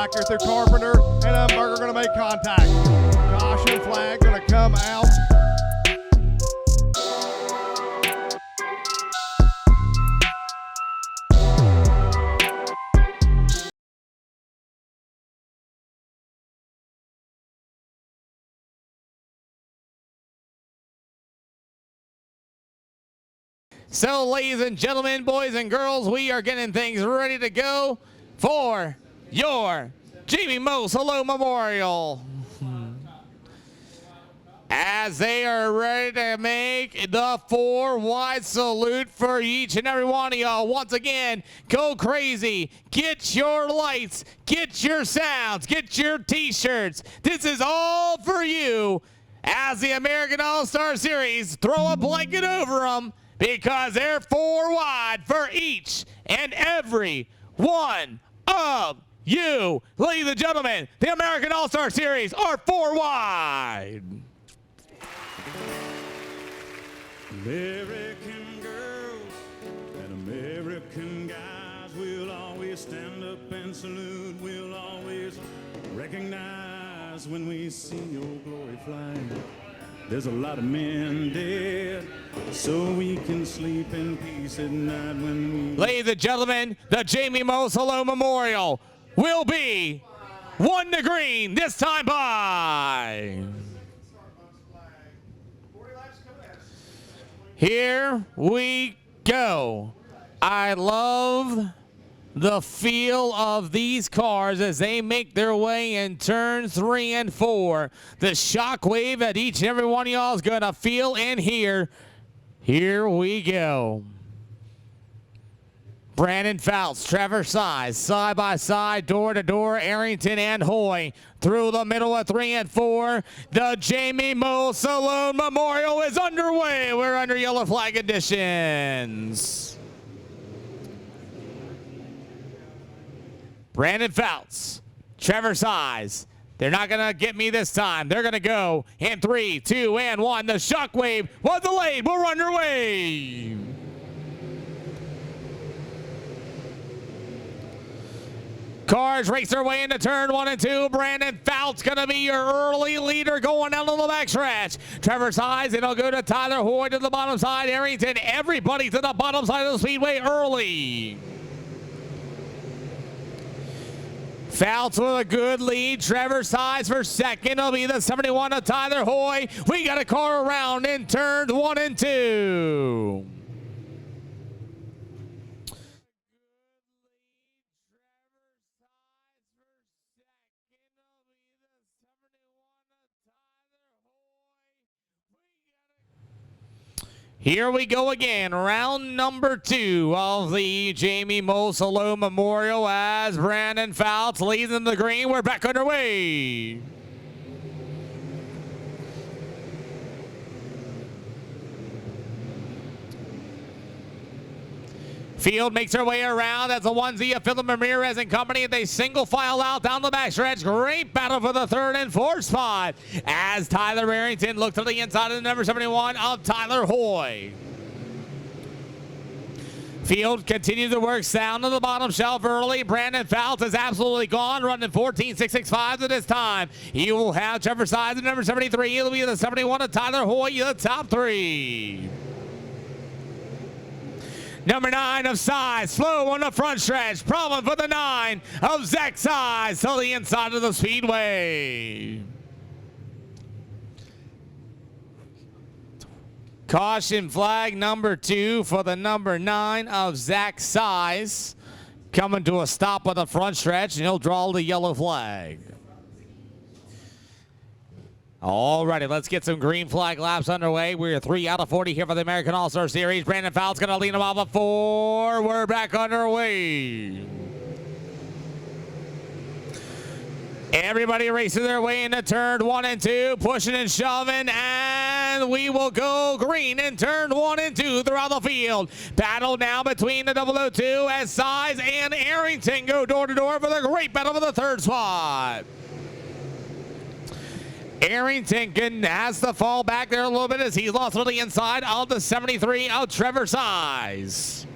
back here through Carpenter, and Umberger going to make contact. Caution flag going to come out. So, ladies and gentlemen, boys and girls, we are getting things ready to go for your Jamie Mo Salone Memorial. As they are ready to make the 4 wide salute for each and every one of y'all. Once again, go crazy. Get your lights, get your sounds, get your t-shirts. This is all for you as the American All-Star Series throw a blanket over them, because they're 4 wide for each and every one of you. Ladies and gentlemen, the American All-Star Series are 4 wide. American girls and American guys will always stand up and salute. We'll always recognize when we see your glory flying. There's a lot of men dead, so we can sleep in peace at night when we... Ladies and gentlemen, the Jamie Mo Salone Memorial will be 1 to green this time by. Here we go. I love the feel of these cars as they make their way in turns 3 and 4. The shockwave that each and every one of y'all is going to feel and hear. Here we go. Brandon Fouts, Trevor Size, side by side, door to door, Arrington and Hoy. Through the middle of 3 and 4, the Jamie Mo Salone Memorial is underway. We're under yellow flag conditions. Brandon Fouts, Trevor Size. They're not going to get me this time. They're going to go in 3, 2, and 1. The shockwave was delayed. We're underway. Cars race their way into turn 1 and 2. Brandon Fouts going to be your early leader going down to the backstretch. Trevor Size, it'll go to Tyler Hoy to the bottom side. Arrington, everybody to the bottom side of the speedway early. Fouts with a good lead. Trevor Size for second. It'll be the 71 of Tyler Hoy. We got a car around in turns 1 and 2. Here we go again, round number 2 of the Jamie Mo Salone Memorial as Brandon Fouts leads in the green. We're back underway. Field makes their way around as the 1Z of Philip Ramirez and company. They single file out down the backstretch. Great battle for the 3rd and 4th spot as Tyler Arrington looks to the inside of the number 71 of Tyler Hoy. Field continues to work sound on the bottom shelf early. Brandon Fouts is absolutely gone, running 14.665 at this time. He will have Trevor Size at number 73. He'll be the 71 of Tyler Hoy, the top 3. Number 9 of Size, slow on the front stretch. Problem for the 9 of Zach Size to the inside of the speedway. Caution flag number 2 for the number 9 of Zach Size. Coming to a stop on the front stretch, and he'll draw the yellow flag. Alrighty, let's get some green flag laps underway. We're 3 out of 40 here for the American All-Star Series. Brandon Fouts going to lead him off of 4. We're back underway. Everybody racing their way into turn 1 and 2, pushing and shoving, and we will go green in turn 1 and 2 throughout the field. Battle now between the 002 as Size and Arrington go door to door for the great battle for the 3rd spot. Arrington has to fall back there a little bit as he lost to the inside of the 73 of Trevor Size.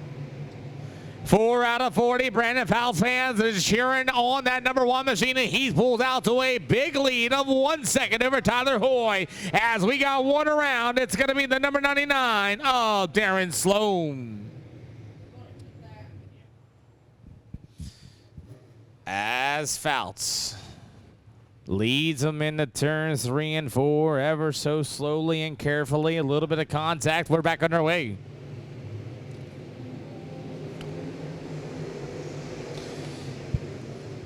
4 out of 40. Brandon Fouts fans is cheering on that number 1 machine, and he pulls out to a big lead of 1 second over Tyler Hoy. As we got one around, it's going to be the number 99 of Darren Slone. As Fouts leads them into turns 3 and 4 ever so slowly and carefully. A little bit of contact. We're back underway.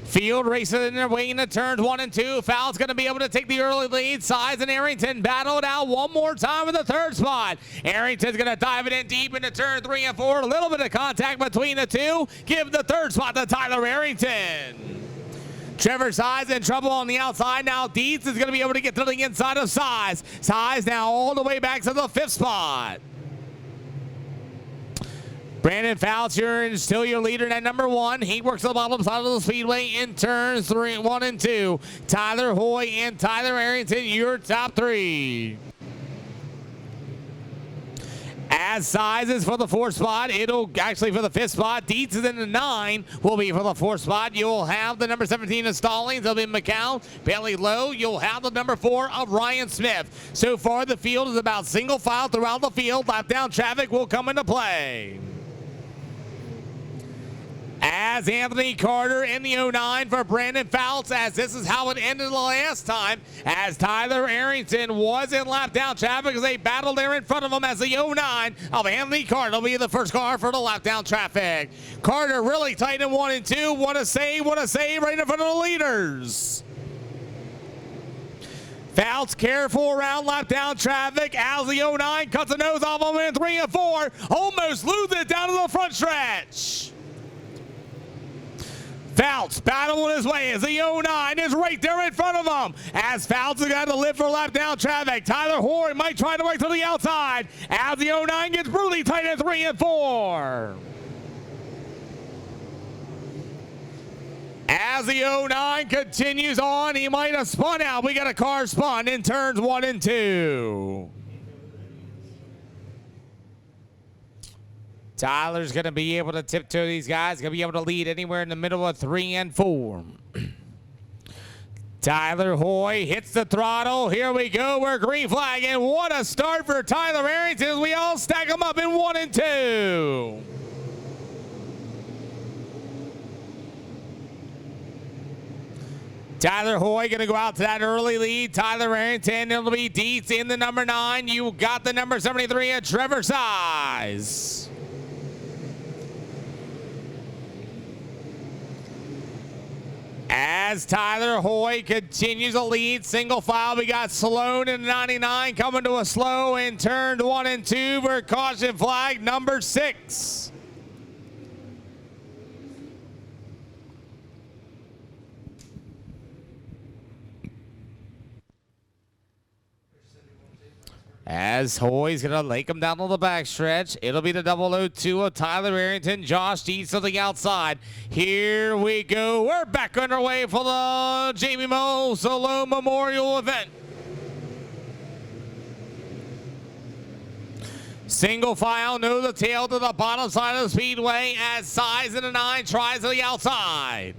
Field racing their way into turns 1 and 2. Fouts going to be able to take the early lead. Size and Arrington battle it out one more time with the 3rd spot. Arrington's going to dive it in deep into turn 3 and 4. A little bit of contact between the two. Give the 3rd spot to Tyler Arrington. Trevor Size in trouble on the outside. Now Dietz is going to be able to get to the inside of Size. Size now all the way back to the 5th spot. Brandon Fouts, you're still your leader at number 1. He works the bottom side of the speedway in turns 1 and 2. Tyler Hoy and Tyler Arrington, your top 3. As Size is for the 4th spot, it'll actually for the 5th spot. Dietz is in the 9, will be for the 4th spot. You'll have the number 17 of Stallings, it'll be McCown. Bailey Lowe, you'll have the number 4 of Ryan Smith. So far, the field is about single file throughout the field. Lap down traffic will come into play. As Anthony Carter in the 09 for Brandon Fouts, as this is how it ended the last time, as Tyler Arrington was in lap down traffic as they battled there in front of him, as the 09 of Anthony Carter will be the first car for the lap down traffic. Carter really tight in 1 and 2. What a save right in front of the leaders. Fouts careful around lap down traffic as the 09 cuts the nose off him in 3 and 4. Almost loses it down to the front stretch. Fouts battling his way as the 09 is right there in front of him. As Fouts has got to live for lap down traffic. Tyler Hoy might try to work to the outside as the 09 gets brutally tight in 3 and 4. As the 09 continues on, he might have spun out. We got a car spun in turns 1 and 2. Tyler's going to be able to tiptoe these guys. Going to be able to lead anywhere in the middle of 3 and 4. Tyler Hoy hits the throttle. Here we go. We're green flag. And what a start for Tyler Arrington as we all stack them up in 1 and 2. Tyler Hoy going to go out to that early lead. Tyler Arrington, it'll be Dietz in the number 9. You got the number 73 at Trevor Size. As Tyler Hoy continues to lead single file, we got Slone in 99 coming to a slow in turn 1 and 2 for caution flag number 6. As Hoy's going to lake him down on the backstretch. It'll be the 002 of Tyler Arrington. Josh Dietz to the outside. Here we go. We're back underway for the Jamie Moe Solo Memorial event. Single file, no the tail to the bottom side of the speedway as Size in the 9 tries to the outside.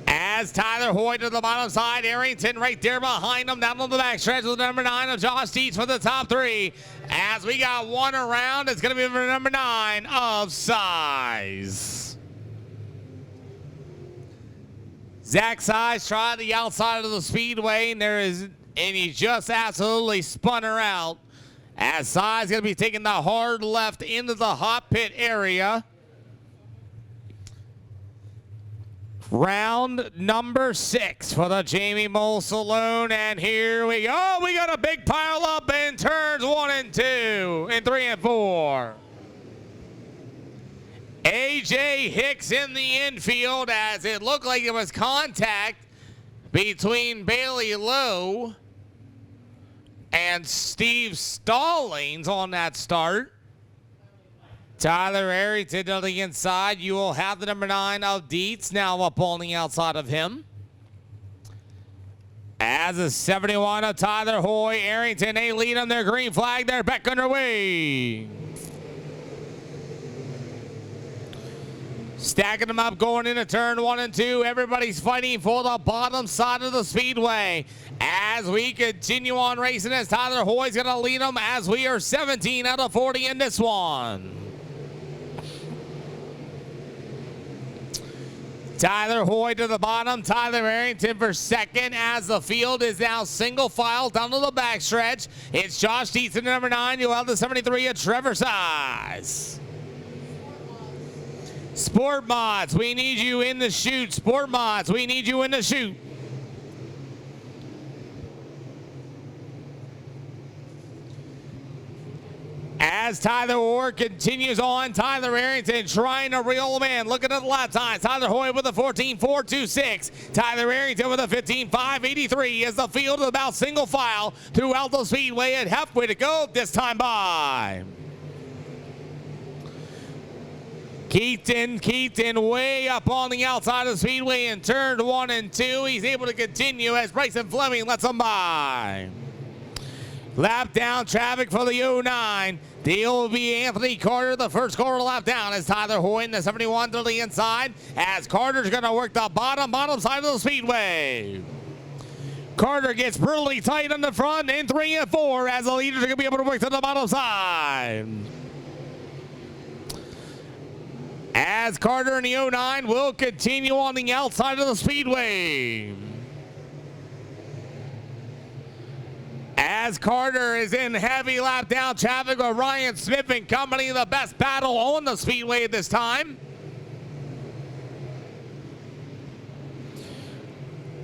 As Tyler Hoy to the bottom side, Arrington right there behind him, down on the backstretch with the number 9 of Josh Dietz for the top 3. As we got one around, it's going to be for number 9 of Size. Zach Size tried the outside of the speedway, and he just absolutely spun her out. As Size going to be taking the hard left into the hot pit area. Round number 6 for the Jamie Moe Saloon, and here we go. We got a big pile up in turns 1 and 2, and 3 and 4. AJ Hicks in the infield as it looked like it was contact between Bailey Lowe and Steve Stallings on that start. Tyler Arrington on the inside. You will have the number 9 of Dietz now up on the outside of him. As As a 71 of Tyler Hoy, Arrington, they lead on their green flag. They're back underway. Stacking them up going into turn 1 and 2. Everybody's fighting for the bottom side of the speedway. As we continue on racing, as Tyler Hoy's going to lead them, as we are 17 out of 40 in this one. Tyler Hoy to the bottom, Tyler Arrington for second, as the field is now single file down to the backstretch. It's Josh Dietz in number 9. You'll have the 73 of Trevor Size. Sport Mods, we need you in the chute. Sport Mods, we need you in the chute. As Tyler Hoy continues on, Tyler Arrington trying to reel him in. Looking at the lap times. Tyler Hoy with a 14.426. Tyler Arrington with a 15.583 as the field is about single file throughout the speedway and halfway to go this time by. Keaton way up on the outside of the speedway in turn 1 and 2. He's able to continue as Bryson Fleming lets him by. Lap down traffic for the 09. Deal will be Anthony Carter, the first quarter lap down, as Tyler Hoy in the 71 to the inside, as Carter's going to work the bottom side of the speedway. Carter gets brutally tight on the front in 3 and 4, as the leaders are going to be able to work to the bottom side. As Carter in the 09 will continue on the outside of the speedway. As Carter is in heavy lap down traffic with Ryan Smith and company, the best battle on the speedway at this time.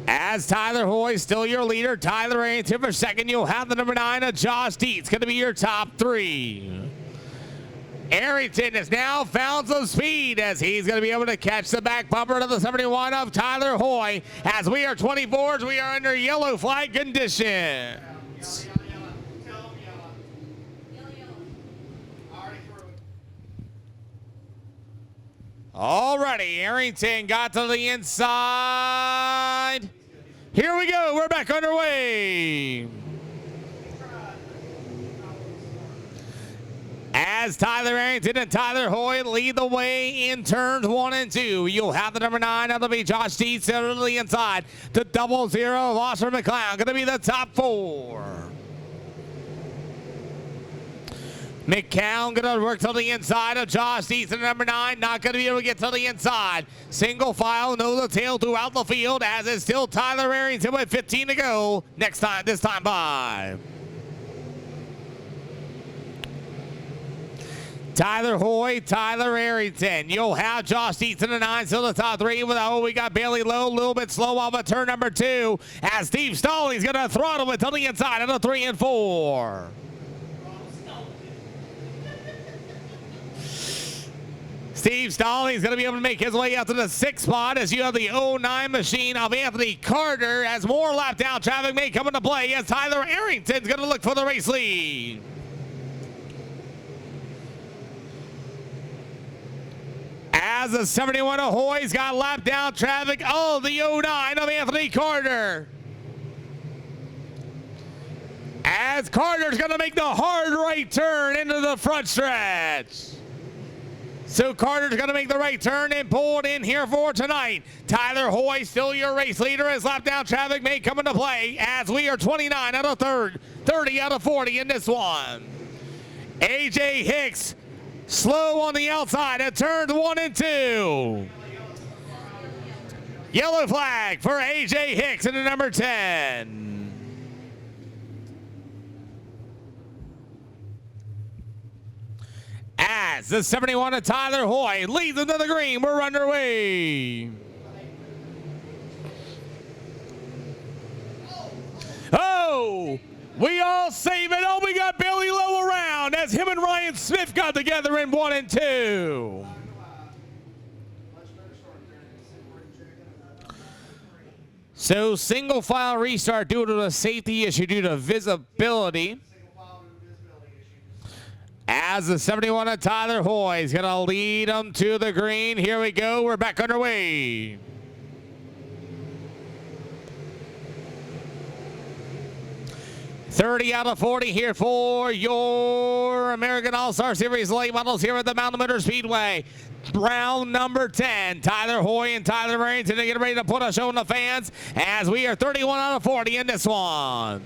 As Tyler Hoy still your leader, Tyler Arrington for second. You'll have the number 9 of Josh Dietz, going to be your top 3. Arrington has now found some speed as he's going to be able to catch the back bumper to the 71 of Tyler Hoy. As we are 24s, we are under yellow flag condition. Alrighty, Arrington got to the inside. Here we go, we're back underway. As Tyler Arrington and Tyler Hoy lead the way in turns 1 and 2. You'll have the number 9, that'll be Josh Dietz to the inside. The 00 of Oscar McLeod, gonna be the top 4. McCown gonna work to the inside of Josh Dietz and number 9, not gonna be able to get to the inside. Single file, no the tail throughout the field, as is still Tyler Arrington with 15 to go. This time by. Tyler Hoy, Tyler Arrington. You'll have Josh Dietz in the 9, still the top 3. We got Bailey Lowe, a little bit slow off of turn number 2. As Steve Stallings going to throttle it to the inside of the 3 and 4. Steve Stallings going to be able to make his way out to the 6th spot as you have the 09 machine of Anthony Carter, as more lap down traffic may come into play as Tyler Arrington's going to look for the race lead. As the 71 of Hoy's got lap down traffic of the 09 of Anthony Carter. As Carter's going to make the hard right turn into the front stretch. So Carter's going to make the right turn and pull it in here for tonight. Tyler Hoy still your race leader as lap down traffic may come into play as we are 29 out of 30 out of 40 in this one. AJ Hicks slow on the outside at turns 1 and 2. Yellow flag for AJ Hicks in the number 10. As the 71 of Tyler Hoy leads into the green, we're underway. Oh, we all save it. Oh, we got Bailey Lowe around as him and Ryan Smith got together in 1 and 2. So single file restart due to a safety issue due to visibility. As the 71 of Tyler Hoy is going to lead them to the green. Here we go. We're back underway. 30 out of 40 here for your American All-Star Series late models here at the Mountain Motor Speedway. Round number 10. Tyler Hoy and Tyler Arrington to get ready to put a show on the fans as we are 31 out of 40 in this one.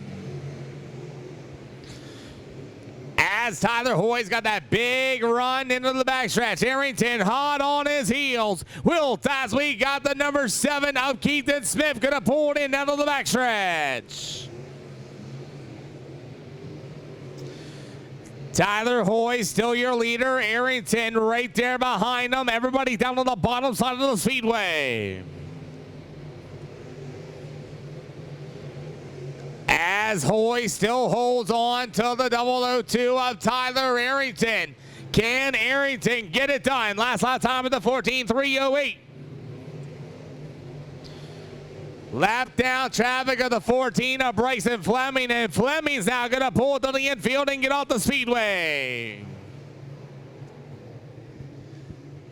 As Tyler Hoy's got that big run into the backstretch. Arrington hot on his heels. Will Tasby got the number 7 of Keaton Smith. Gonna pull it in down to the backstretch. Tyler Hoy still your leader. Arrington right there behind him. Everybody down on the bottom side of the speedway. As Hoy still holds on to the 002 of Tyler Arrington. Can Arrington get it done? Last lap time of the 14:3:08. Lap down traffic of the 14 of Bryson Fleming, and Fleming's now going to pull to the infield and get off the speedway.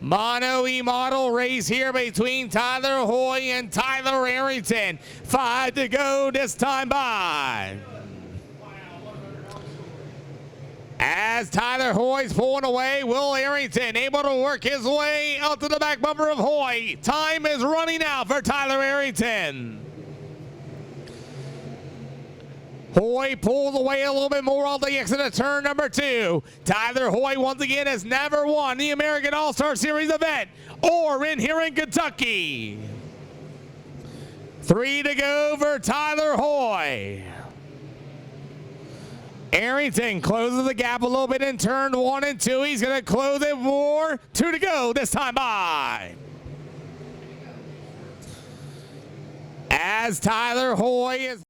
Mono E-model race here between Tyler Hoy and Tyler Arrington. 5 to go this time by. As Tyler Hoy's pulling away, Will Arrington able to work his way out to the back bumper of Hoy. Time is running out for Tyler Arrington. Hoy pulls away a little bit more on the exit of turn number 2. Tyler Hoy once again has never won the American All-Star Series event or in here in Kentucky. 3 to go for Tyler Hoy. Arrington closes the gap a little bit in turn 1 and 2. He's going to close it more. 2 to go this time by. As Tyler Hoy is